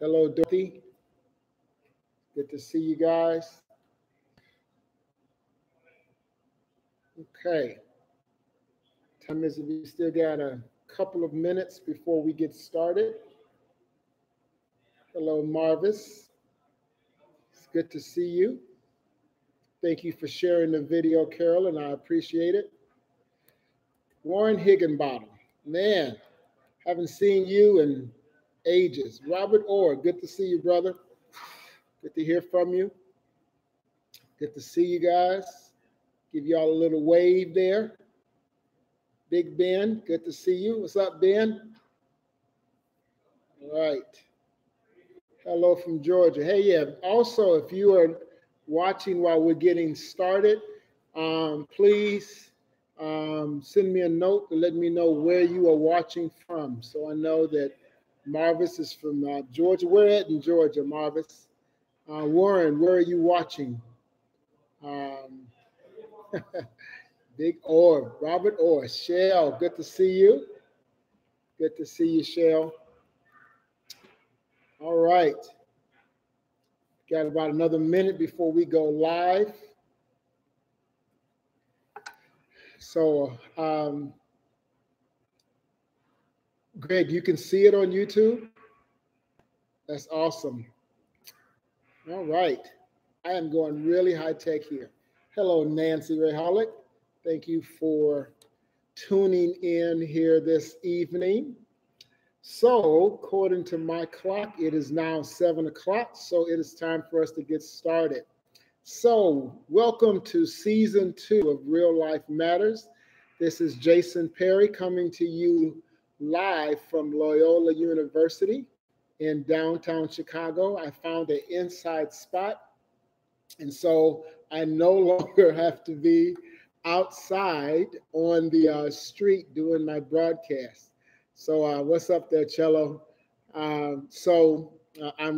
Hello, Dorothy. Good to see you guys. Okay. Time is we still got a couple of minutes before we get started. Hello, Marvis. It's good to see you. Thank you for sharing the video, Carol, and I appreciate it. Warren Higginbottom. Man, haven't seen you in ages. Robert Orr, good to see you, brother. Good to hear from you. Good to see you guys. Give y'all a little wave there. Big Ben, good to see you. What's up, Ben? All right. Hello from Georgia. Hey, yeah. Also, if you are watching while we're getting started, please send me a note to let me know where you are watching from. So I know that Marvis is from Georgia. Where at in Georgia, Marvis? Warren, where are you watching? Um, Big Orb, Robert Orr, Shell, good to see you. Good to see you, Shell. All right. Got about another minute before we go live. So, Greg, you can see it on YouTube? That's awesome. All right. I am going really high tech here. Hello, Nancy Ray Hollick. Thank you for tuning in here this evening. So, according to my clock, it is now 7 o'clock. So, it is time for us to get started. So, welcome to season 2 of Real Life Matters. This is Jason Perry coming to you live from Loyola University in downtown Chicago. I found an inside spot, and so I no longer have to be outside on the street doing my broadcast. So, what's up there, Cello? I'm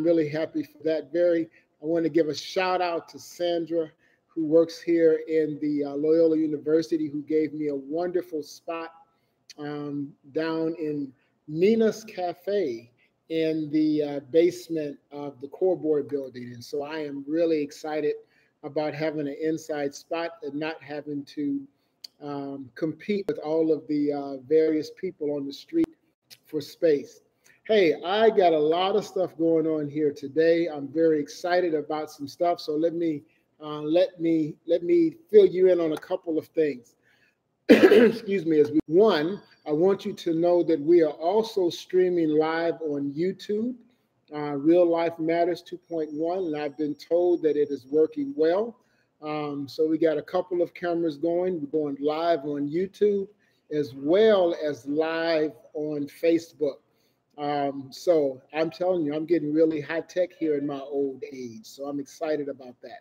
really happy for that. I want to give a shout out to Sandra, who works here in the Loyola University, who gave me a wonderful spot down in Nina's Cafe in the basement of the Core Board building. And so I am really excited about having an inside spot and not having to compete with all of the various people on the street for space. Hey, I got a lot of stuff going on here today. I'm very excited about some stuff. So let me fill you in on a couple of things. Excuse me. One, I want you to know that we are also streaming live on YouTube, Real Life Matters 2.1, and I've been told that it is working well. So we got a couple of cameras going. We're going live on YouTube as well as live on Facebook. So I'm telling you, I'm getting really high tech here in my old age. So I'm excited about that.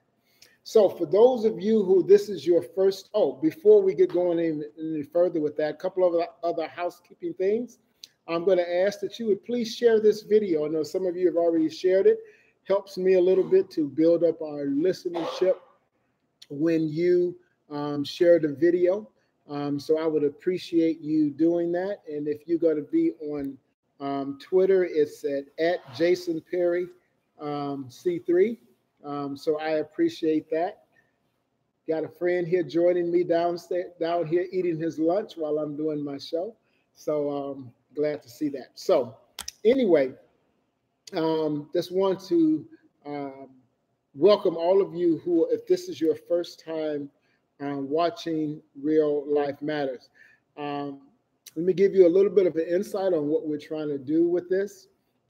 So for those of you who this is your first, before we get going any further with that, a couple of other housekeeping things. I'm going to ask that you would please share this video. I know some of you have already shared it. Helps me a little bit to build up our listenership when you share the video. So I would appreciate you doing that. And if you're going to be on Twitter, it's at Jason Perry C3. So I appreciate that. Got a friend here joining me down here eating his lunch while I'm doing my show. So glad to see that. So anyway, just want to welcome all of you who, if this is your first time watching Real Life Matters. Let me give you a little bit of an insight on what we're trying to do with this.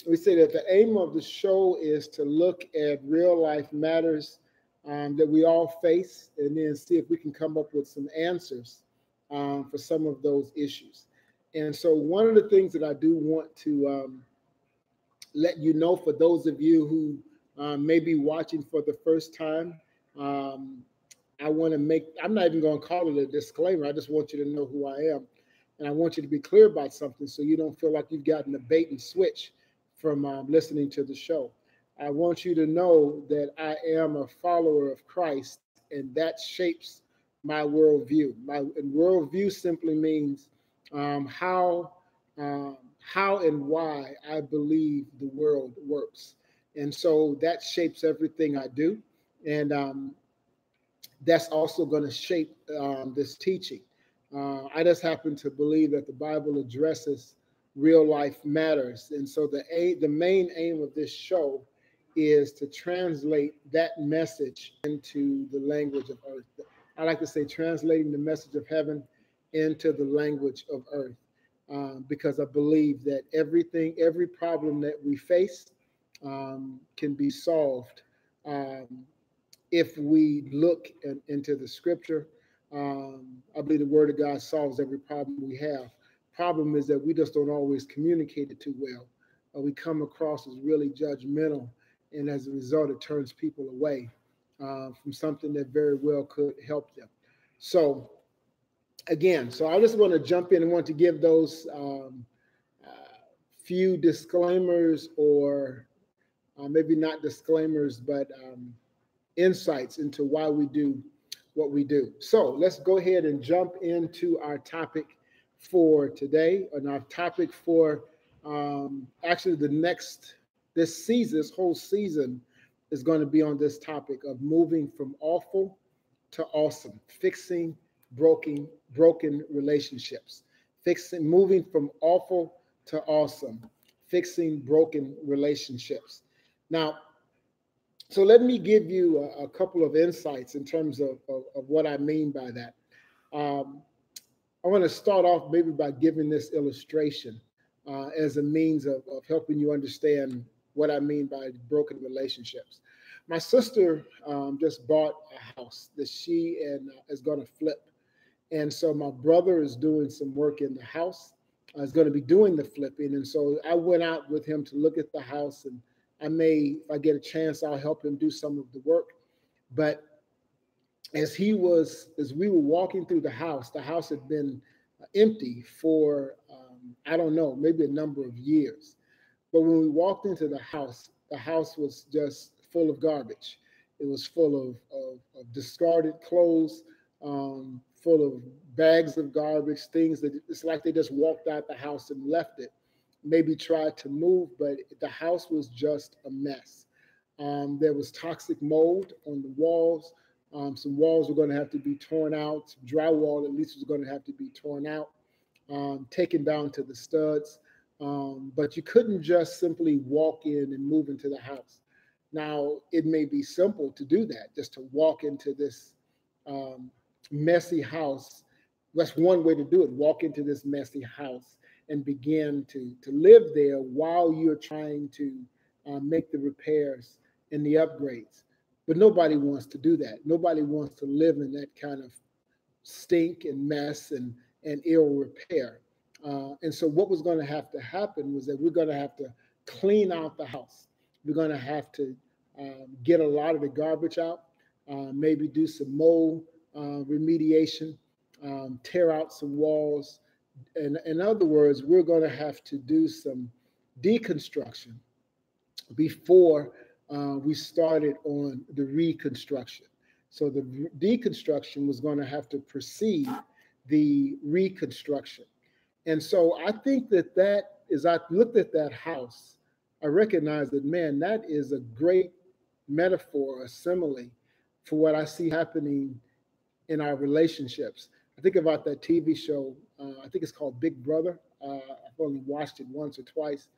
We say that the aim of the show is to look at real life matters that we all face, and then see if we can come up with some answers for some of those issues. And so one of the things that I do want to let you know, for those of you who may be watching for the first time, I want to I'm not even going to call it a disclaimer. I just want you to know who I am. And I want you to be clear about something so you don't feel like you've gotten a bait and switch from listening to the show. I want you to know that I am a follower of Christ, and that shapes my worldview. And worldview simply means how how and why I believe the world works. And so that shapes everything I do. And that's also going to shape this teaching. I just happen to believe that the Bible addresses real life matters. And so the main aim of this show is to translate that message into the language of earth. I like to say translating the message of heaven into the language of earth, because I believe that every problem that we face can be solved if we look into the scripture. I believe the word of God solves every problem we have. Problem is that we just don't always communicate it too well. We come across as really judgmental, and as a result, it turns people away from something that very well could help them. So again, so I just want to jump in and want to give those few disclaimers, or maybe not disclaimers, but insights into why we do what we do. So let's go ahead and jump into our topic for today, and our topic for actually this whole season is going to be on this topic of moving from awful to awesome, fixing broken relationships, moving from awful to awesome, fixing broken relationships. Now, so let me give you a couple of insights in terms of what I mean by that. I want to start off maybe by giving this illustration as a means of helping you understand what I mean by broken relationships. My sister just bought a house that she is going to flip. And so my brother is doing some work in the house, is going to be doing the flipping. And so I went out with him to look at the house, and if I get a chance, I'll help him do some of the work. But as we were walking through the house had been empty for, I don't know, maybe a number of years. But when we walked into the house was just full of garbage. It was full of discarded clothes, full of bags of garbage, things that it's like they just walked out the house and left it. Maybe tried to move, but the house was just a mess. There was toxic mold on the walls. Some walls were going to have to be torn out. Some drywall, at least, was going to have to be torn out, taken down to the studs. But you couldn't just simply walk in and move into the house. Now, it may be simple to do that, just to walk into this messy house. That's one way to do it. Walk into this messy house and begin to live there while you're trying to make the repairs and the upgrades. But nobody wants to do that. Nobody wants to live in that kind of stink and mess and ill repair. And so what was going to have to happen was that we're going to have to clean out the house. We're going to have to get a lot of the garbage out, maybe do some mold remediation, tear out some walls. And in other words, we're going to have to do some deconstruction before we started on the reconstruction. So the deconstruction was going to have to precede the reconstruction. And so I think that as I looked at that house, I recognized that, man, that is a great metaphor, a simile for what I see happening in our relationships. I think about that TV show, I think it's called Big Brother. I've only watched it once or twice.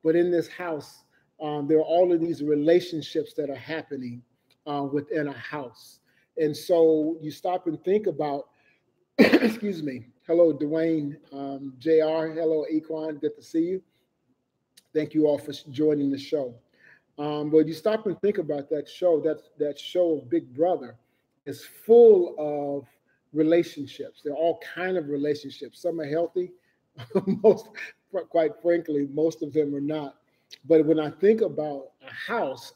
But in this house, there are all of these relationships that are happening within a house. And so you stop and think about, excuse me, hello, Dwayne, JR, hello, Equan, good to see you. Thank you all for joining the show. But you stop and think about that show, that show of Big Brother is full of relationships. There are all kinds of relationships. Some are healthy, quite frankly, most of them are not. But when I think about a house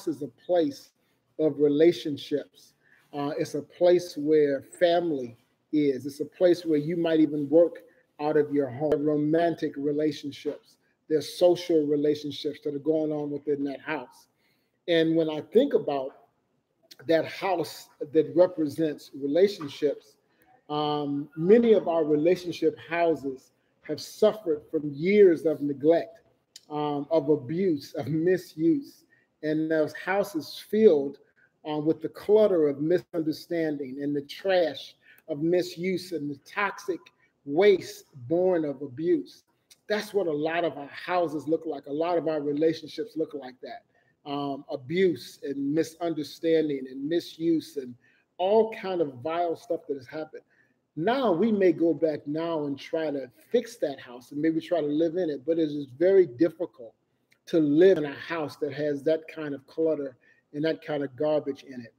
is a place of relationships. It's a place where family is. It's a place where you might even work out of your home. Romantic relationships. There's social relationships that are going on within that house. And when I think about that house that represents relationships, many of our relationship houses have suffered from years of neglect, of abuse, of misuse, and those houses filled with the clutter of misunderstanding and the trash of misuse and the toxic waste born of abuse. That's what a lot of our houses look like. A lot of our relationships look like that. Abuse and misunderstanding and misuse and all kind of vile stuff that has happened. Now we may go back now and try to fix that house and maybe try to live in it, but it is very difficult to live in a house that has that kind of clutter and that kind of garbage in it.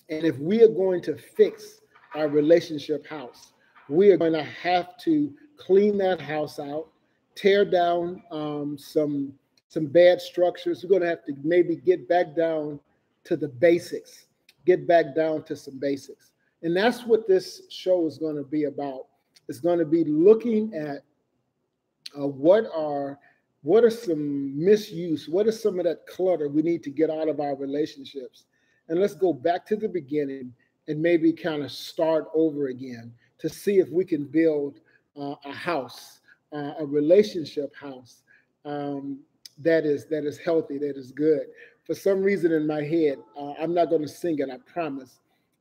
And if we are going to fix our relationship house, we are going to have to clean that house out, tear down some bad structures. We're going to have to maybe get back down to the basics, get back down to some basics. And that's what this show is going to be about. It's going to be looking at what are some misuse, what is some of that clutter we need to get out of our relationships. And let's go back to the beginning and maybe kind of start over again to see if we can build a house, a relationship house that is healthy, that is good. For some reason in my head, I'm not going to sing it, I promise.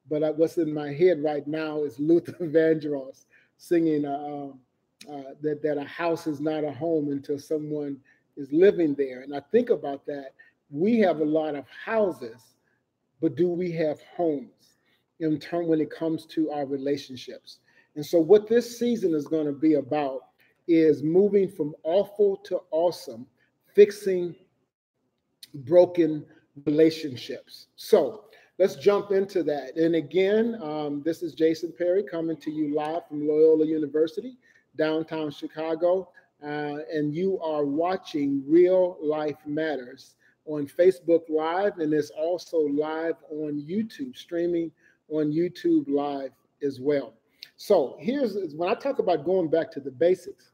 But what's in my head right now is Luther Vandross singing that a house is not a home until someone is living there. And I think about that. We have a lot of houses, but do we have homes in turn when it comes to our relationships? And so what this season is going to be about is moving from awful to awesome, fixing broken relationships. So let's jump into that. And again, this is Jason Perry coming to you live from Loyola University, downtown Chicago. And you are watching Real Life Matters on Facebook Live, and it's also live on YouTube, streaming on YouTube Live as well. So here's, when I talk about going back to the basics,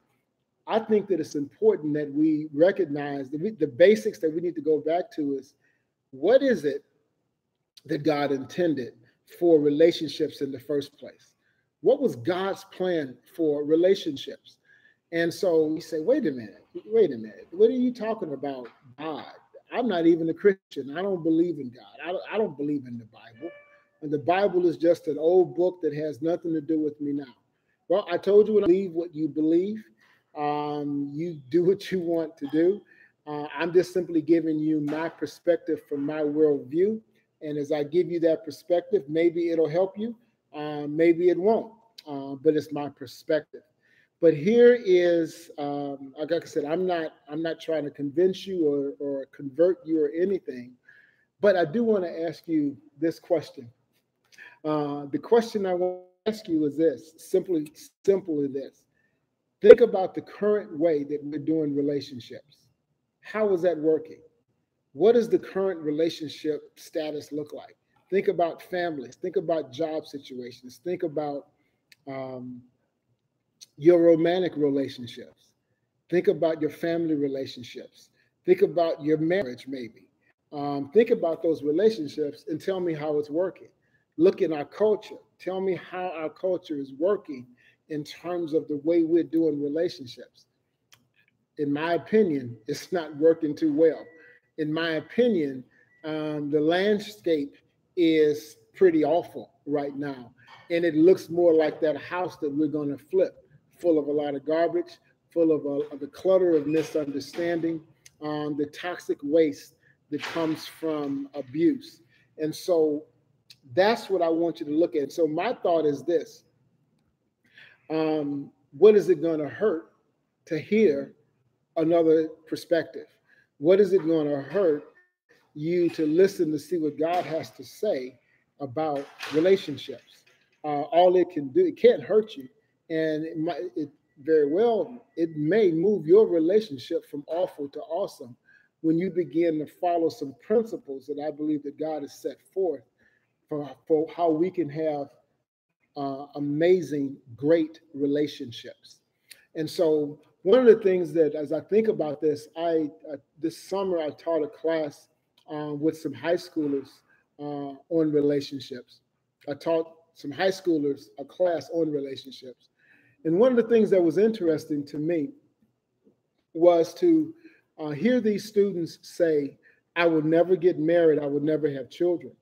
I think that it's important that we recognize that the basics that we need to go back to is, what is it that God intended for relationships in the first place? What was God's plan for relationships? And so we say, wait a minute. What are you talking about, God? I'm not even a Christian. I don't believe in God. I don't believe in the Bible. And the Bible is just an old book that has nothing to do with me now. Well, I told you, believe what you believe. You do what you want to do. I'm just simply giving you my perspective from my worldview. And as I give you that perspective, maybe it'll help you, maybe it won't, but it's my perspective. But here is, like I said, I'm not trying to convince you or convert you or anything, but I do want to ask you this question. The question I want to ask you is this, simply this. Think about the current way that we're doing relationships. How is that working? What does the current relationship status look like? Think about families. Think about job situations. Think about your romantic relationships. Think about your family relationships. Think about your marriage, maybe. Think about those relationships and tell me how it's working. Look at our culture. Tell me how our culture is working in terms of the way we're doing relationships. In my opinion, it's not working too well. In my opinion, the landscape is pretty awful right now. And it looks more like that house that we're going to flip, full of a lot of garbage, full of the clutter of misunderstanding, the toxic waste that comes from abuse. And so that's what I want you to look at. So my thought is this. What is it going to hurt to hear another perspective? What is it going to hurt you to listen to see what God has to say about relationships? All it can do, it can't hurt you. And it may move your relationship from awful to awesome when you begin to follow some principles that I believe that God has set forth for how we can have amazing, great relationships. And so one of the things that, as I think about this, this summer I taught a class with some high schoolers on relationships. I taught some high schoolers a class on relationships. And one of the things that was interesting to me was to hear these students say, I would never get married, I would never have children.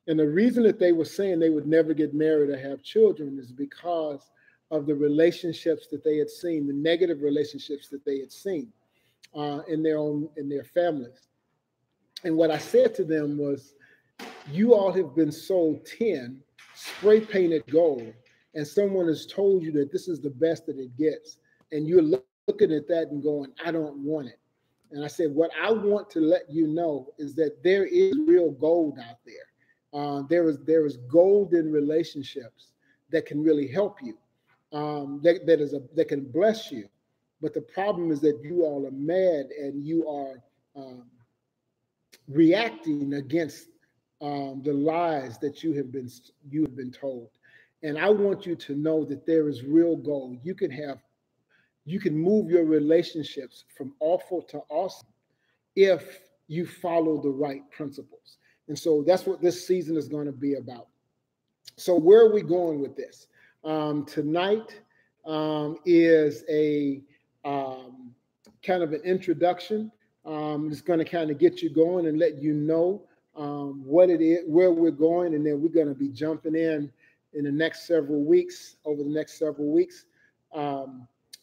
And the reason that they were saying they would never get married or have children is because of the relationships that they had seen, the negative relationships that they had seen in their families. And what I said to them was, you all have been sold 10 spray painted gold, and someone has told you that this is the best that it gets. And you're looking at that and going, I don't want it. And I said, what I want to let you know is that there is real gold out there. There is gold in relationships that can really help you, that can bless you. But the problem is that you all are mad and you are reacting against the lies that you have been told. And I want you to know that there is real gold. You can move your relationships from awful to awesome if you follow the right principles. And so that's what this season is going to be about. So where are we going with this? Tonight is a kind of an introduction. It's going to kind of get you going and let you know what it is, where we're going, and then we're going to be jumping in the next several weeks, over the next several weeks.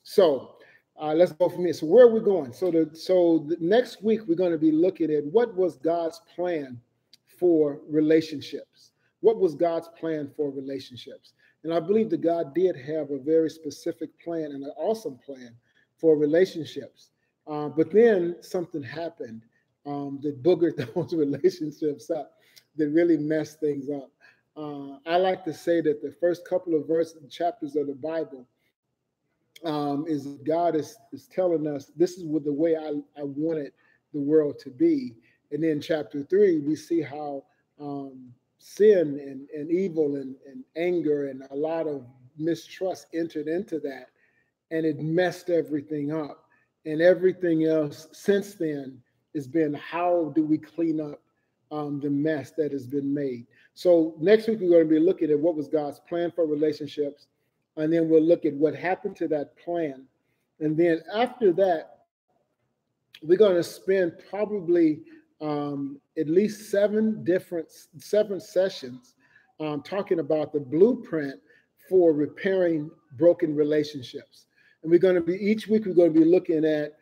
So let's go from here. So where are we going? So the next week we're going to be looking at what was God's plan for relationships. What was God's plan for relationships? And I believe that God did have a very specific plan and an awesome plan for relationships. But then something happened that boogered those relationships up, that really messed things up. I like to say that the first couple of verses and chapters of the Bible is God is telling us this is the way I wanted the world to be. And then chapter 3, we see how sin and evil and anger and a lot of mistrust entered into that, and it messed everything up. And everything else since then has been, how do we clean up the mess that has been made? So next week, we're going to be looking at what was God's plan for relationships. And then we'll look at what happened to that plan. And then after that, we're going to spend probably at least seven sessions talking about the blueprint for repairing broken relationships. And we're going to be, each week we're going to be looking at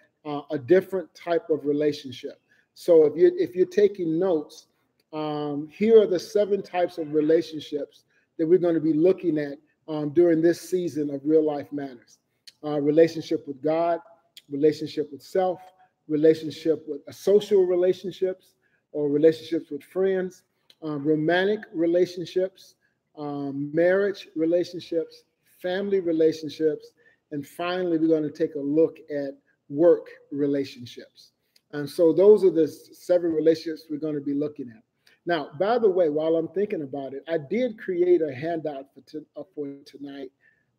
a different type of relationship. So if you're taking notes, here are the 7 types of relationships that we're going to be looking at during this season of Real Life Matters. Relationship with God, relationship with self, relationship with social relationships or relationships with friends, romantic relationships, marriage relationships, family relationships, and finally, we're going to take a look at work relationships. And so those are the 7 relationships we're going to be looking at. Now, by the way, while I'm thinking about it, I did create a handout for tonight,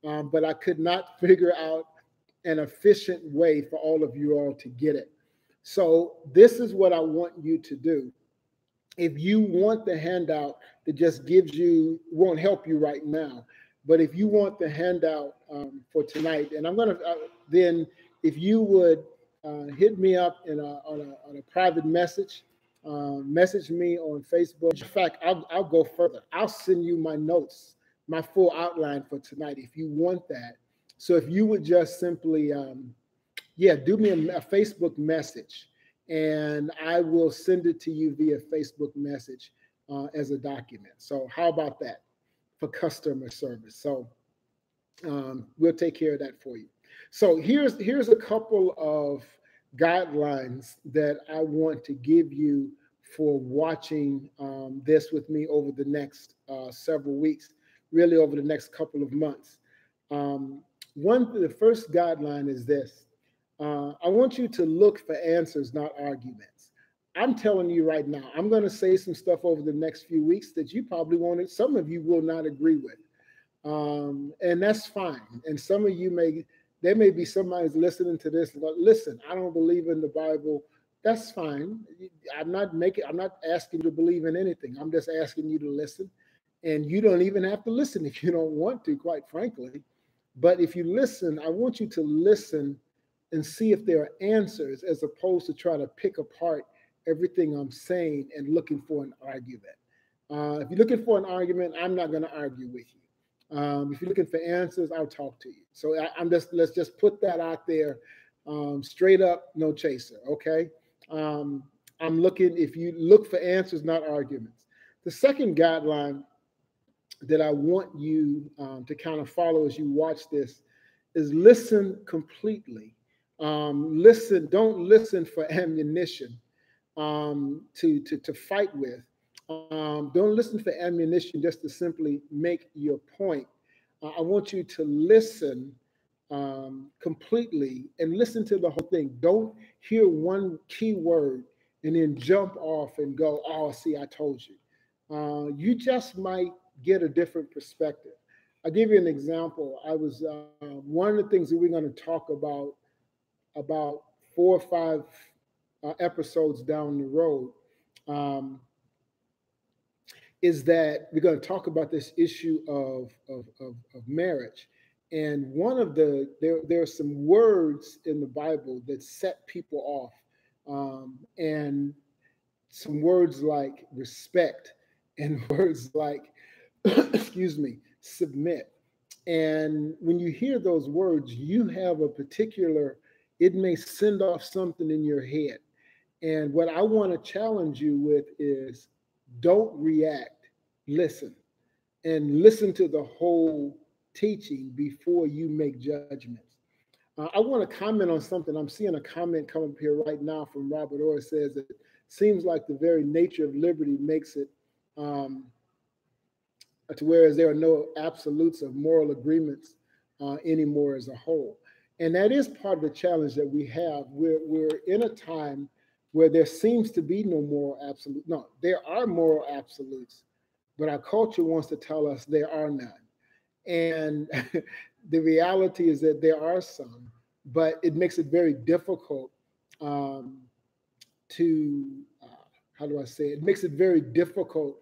but I could not figure out an efficient way for all of you all to get it. So this is what I want you to do. If you want the handout that just won't help you right now, but if you want the handout for tonight, and I'm going to, then if you would hit me up on a private message, message me on Facebook. In fact, I'll go further. I'll send you my notes, my full outline for tonight if you want that. So if you would just simply, do me a Facebook message, and I will send it to you via Facebook message as a document. So how about that for customer service? So we'll take care of that for you. So here's a couple of guidelines that I want to give you for watching this with me over the next several weeks, really over the next couple of months. The first guideline is this. I want you to look for answers, not arguments. I'm telling you right now, I'm going to say some stuff over the nest few weeks that you probably won't, some of you will not agree with. And that's fine. And some of you there may be somebody who's listening to this and go, listen, I don't believe in the Bible. That's fine. I'm not asking you to believe in anything. I'm just asking you to listen. And you don't even have to listen if you don't want to, quite frankly. But if you listen, I want you to listen and see if there are answers as opposed to trying to pick apart everything I'm saying and looking for an argument. If you're looking for an argument, I'm not going to argue with you. If you're looking for answers, I'll talk to you. So let's just put that out there, straight up, no chaser. Okay. Um, I'm looking. If you look for answers, not arguments. The second guideline that I want you to kind of follow as you watch this is listen completely. Listen. Don't listen for ammunition to fight with. Don't listen for ammunition just to simply make your point. I want you to listen completely and listen to the whole thing. Don't hear one key word and then jump off and go, oh, see, I told you. You just might get a different perspective. I'll give you an example. I was one of the things that we're going to talk about 4 or 5 episodes down the road, is that we're going to talk about this issue of marriage. And one of there are some words in the Bible that set people off, and some words like respect and words like, excuse me, submit. And when you hear those words, you have a particular, it may send off something in your head. And what I want to challenge you with is don't react, listen, and listen to the whole teaching before you make judgments. I want to comment on something. I'm seeing a comment come up here right now from Robert Orr. Says it seems like the very nature of liberty makes it to whereas there are no absolutes of moral agreements anymore as a whole. And that is part of the challenge that we have. We're in a time where there seems to be no moral absolute. No, there are moral absolutes, but our culture wants to tell us there are none. And the reality is that there are some, but it makes it very difficult to, how do I say it? It makes it very difficult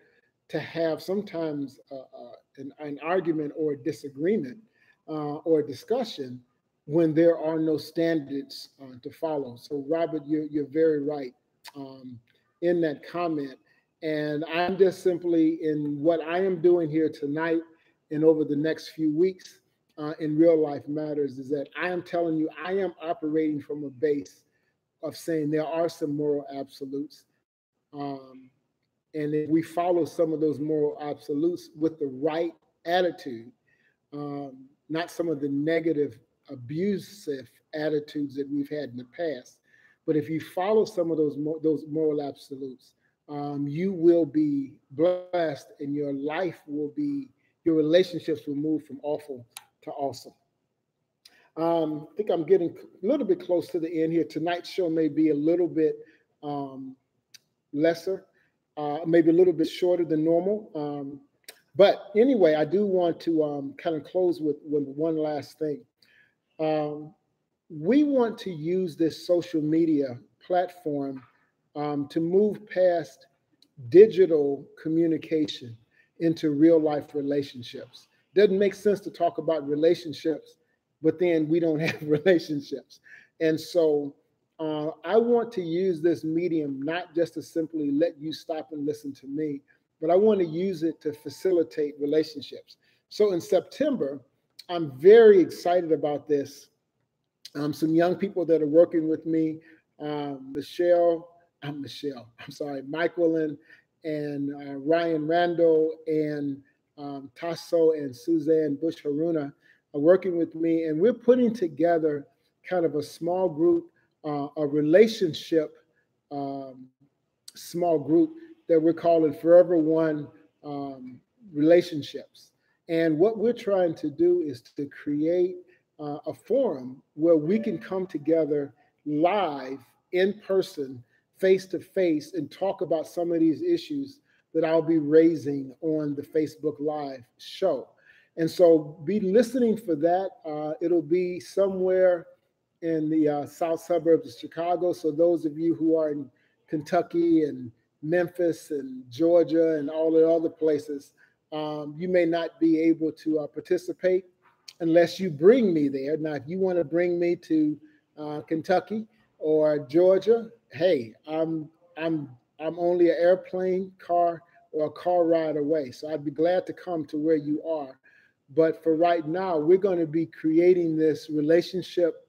to have sometimes an argument or a disagreement or a discussion when there are no standards to follow. So, Robert, you're very right in that comment. And I'm just simply in what I am doing here tonight and over the next few weeks in Real Life Matters is that I am telling you, I am operating from a base of saying there are some moral absolutes. And if we follow some of those moral absolutes with the right attitude, not some of the negative, abusive attitudes that we've had in the past, but if you follow some of those moral absolutes, you will be blessed, and your life will be, your relationships will move from awful to awesome. I think I'm getting a little bit close to the end here. Tonight's show may be a little bit lesser, maybe a little bit shorter than normal. But anyway, I do want to kind of close with one last thing. We want to use this social media platform to move past digital communication into real life relationships. Doesn't make sense to talk about relationships, but then we don't have relationships. And so I want to use this medium not just to simply let you stop and listen to me, but I want to use it to facilitate relationships. So in September, I'm very excited about this. Some young people that are working with me, Michael and Ryan Randall and Tasso and Suzanne Bush Haruna are working with me, and we're putting together kind of a small group, a relationship small group that we're calling Forever One Relationships. And what we're trying to do is to create a forum where we can come together live, in person, face to face, and talk about some of these issues that I'll be raising on the Facebook Live show. And so be listening for that. It'll be somewhere in the south suburbs of Chicago. So those of you who are in Kentucky and Memphis and Georgia and all the other places, you may not be able to participate. unless you bring me there. Now, if you want to bring me to Kentucky or Georgia, hey, I'm only an airplane, car, or a car ride away. So I'd be glad to come to where you are. But for right now, we're going to be creating this relationship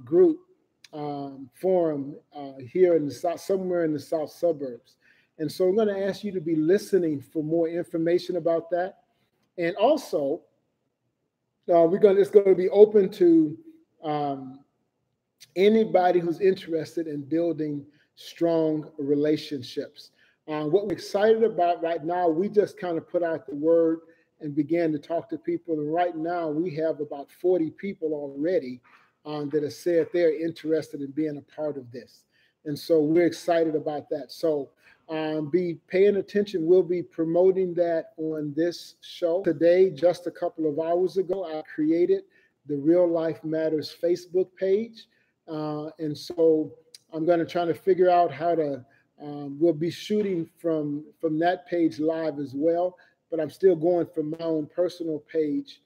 group forum here in the south, somewhere in the south suburbs. And so I'm going to ask you to be listening for more information about that. And also, it's going to be open to anybody who's interested in building strong relationships. What we're excited about right now, we just kind of put out the word and began to talk to people. And right now we have about 40 people already that have said they're interested in being a part of this. And so we're excited about that. So be paying attention. We'll be promoting that on this show. Today, just a couple of hours ago, I created the Real Life Matters Facebook page. And so I'm going to try to figure out how to, we'll be shooting from that page live as well, but I'm still going from my own personal page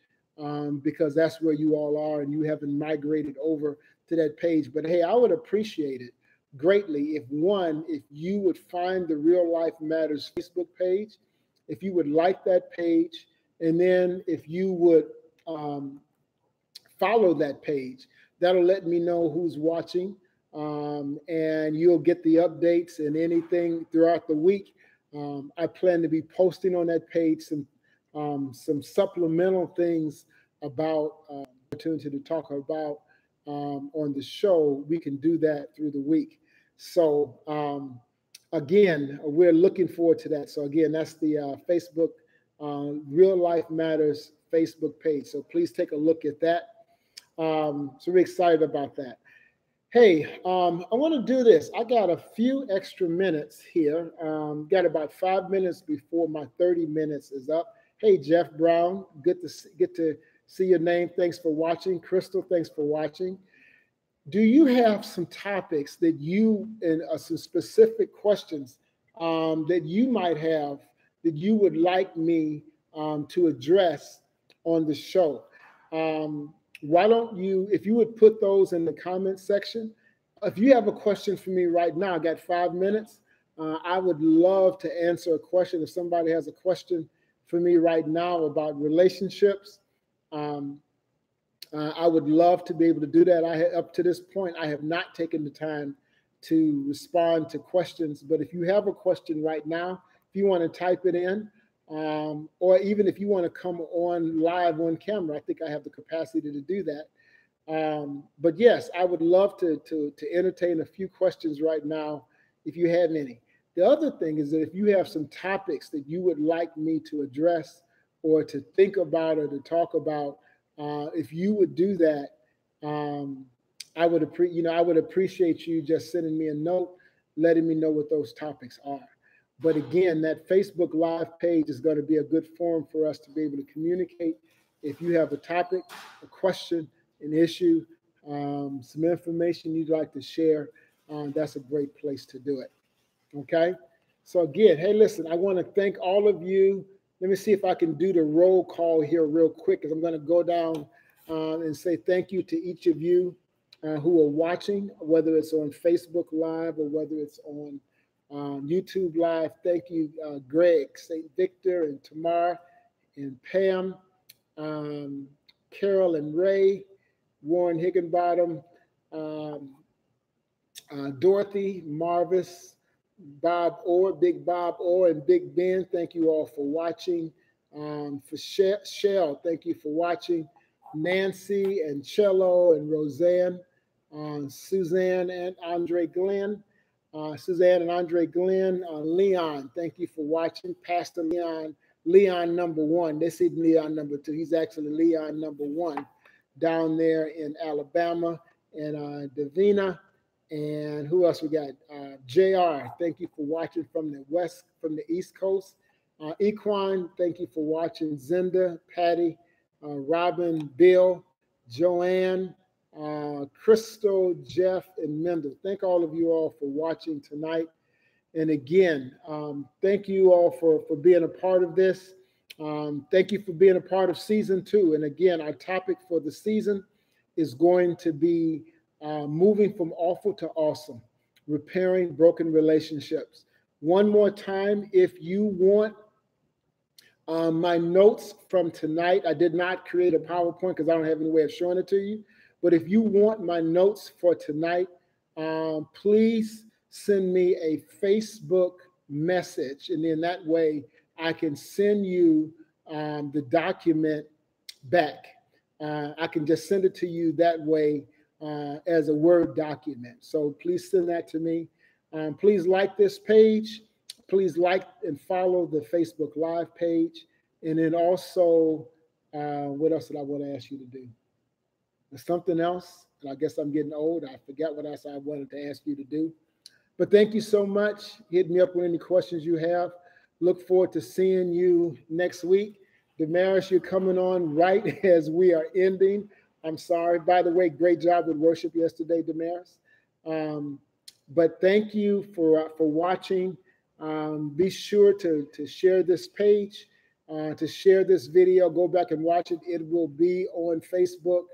because that's where you all are and you haven't migrated over to that page. But hey, I would appreciate it greatly if you would find the Real Life Matters Facebook page, if you would like that page, and then if you would follow that page. That'll let me know who's watching, and you'll get the updates and anything throughout the week. I plan to be posting on that page some supplemental things about opportunity to talk about on the show. We can do that through the week. So again, we're looking forward to that. So again, that's the Facebook Real Life Matters Facebook page. So please take a look at that. So we're excited about that. Hey, I want to do this. I got a few extra minutes here. Got about 5 minutes before my 30 minutes is up. Hey, Jeff Brown, good to get to see your name. Thanks for watching. Crystal, thanks for watching. Do you have some topics that and some specific questions that you might have that you would like me to address on the show? Why don't you, if you would put those in the comment section. If you have a question for me right now, I got 5 minutes. I would love to answer a question. If somebody has a question for me right now about relationships, I would love to be able to do that. Up to this point, I have not taken the time to respond to questions. But if you have a question right now, if you want to type it in, or even if you want to come on live on camera, I think I have the capacity to do that. But yes, I would love to entertain a few questions right now if you had any. The other thing is that if you have some topics that you would like me to address or to think about or to talk about, if you would do that, I would appreciate you just sending me a note, letting me know what those topics are. But again, that Facebook Live page is going to be a good forum for us to be able to communicate. If you have a topic, a question, an issue, some information you'd like to share, that's a great place to do it. Okay? So again, hey, listen, I want to thank all of you. Let me see if I can do the roll call here real quick, because I'm going to go down and say thank you to each of you who are watching, whether it's on Facebook Live or whether it's on YouTube Live. Thank you, Greg, St. Victor, and Tamar, and Pam, Carol and Ray, Warren Higginbottom, Dorothy, Marvis, Bob Orr, Big Bob Orr, and Big Ben. Thank you all for watching. For Shell, thank you for watching. Nancy and Cello and Roseanne, Suzanne and Andre Glenn. Leon, thank you for watching. Pastor Leon number 1. They say Leon number 2. He's actually Leon number 1 down there in Alabama. And Davina, and who else we got? JR, thank you for watching from the East Coast. Equine, thank you for watching. Zinda, Patty, Robin, Bill, Joanne, Crystal, Jeff, and Mendel. Thank all of you all for watching tonight. And again, thank you all for being a part of this. Thank you for being a part of season 2. And again, our topic for the season is going to be moving from awful to awesome, repairing broken relationships. One more time, if you want my notes from tonight, I did not create a PowerPoint because I don't have any way of showing it to you. But if you want my notes for tonight, please send me a Facebook message. And then that way I can send you the document back. I can just send it to you that way as a Word document. So please send that to me. Please like this page. Please like and follow the Facebook Live page. And then also, what else did I want to ask you to do? There's something else, and I guess I'm getting old. I forgot what else I wanted to ask you to do. But thank you so much. Hit me up with any questions you have. Look forward to seeing you next week. Damaris, you're coming on right as we are ending. I'm sorry. By the way, great job with worship yesterday, Damaris. But thank you for watching. Be sure to share this page, to share this video. Go back and watch it. It will be on Facebook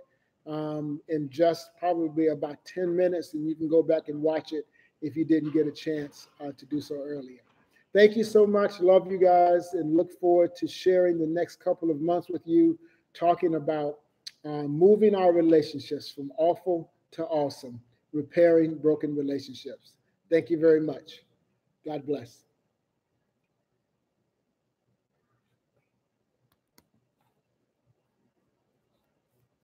in just probably about 10 minutes, and you can go back and watch it if you didn't get a chance to do so earlier. Thank you so much. Love you guys, and look forward to sharing the next couple of months with you, talking about moving our relationships from awful to awesome, repairing broken relationships. Thank you very much. God bless.